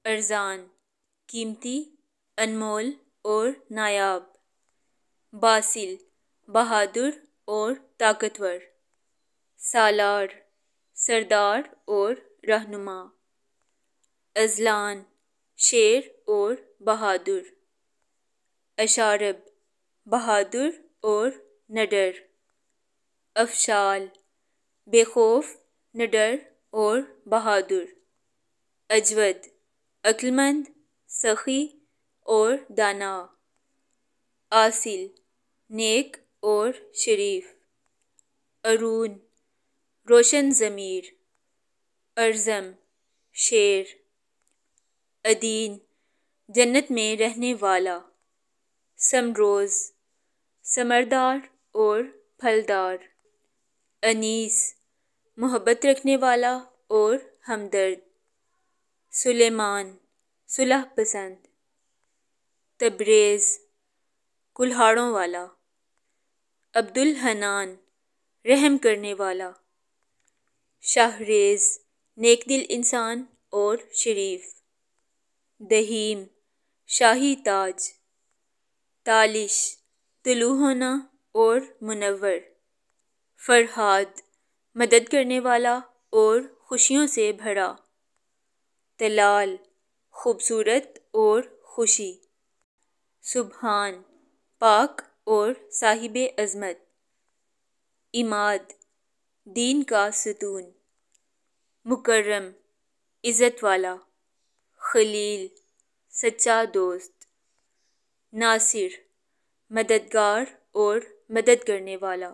ارزان، قیمتی، انمول اور نایاب۔ باصل، بہادر اور طاقتور۔ سالار، سردار اور رہنما۔ اذلان، شیر اور بہادر۔ اشارب، بہادر اور نڈر۔ افشال، بے خوف، نڈر اور بہادر۔ اجود، عقلمند، سخی اور دانا۔ اصیل، نیک اور شریف۔ ارون، روشن ضمیر۔ ارزم، شیر۔ عدین، جنت میں رہنے والا۔ سمروز، ثمردار اور پھلدار۔ انیس، محبت رکھنے والا اور ہمدرد۔ سلیمان، صلح پسند۔ تبریز، کلہاڑوں والا۔ عبدالحنان، رحم کرنے والا۔ شاہریز، نیک دل انسان اور شریف۔ دہیم، شاہی تاج۔ تالش، طلوع ہونا اور منور۔ فرہاد، مدد کرنے والا اور خوشیوں سے بھرا۔ طلال، خوبصورت اور خوشی۔ سبحان، پاک اور صاحب عظمت۔ عماد، دین کا ستون۔ مکرم، عزت والا۔ خلیل، سچا دوست۔ ناصر، مددگار اور مدد کرنے والا۔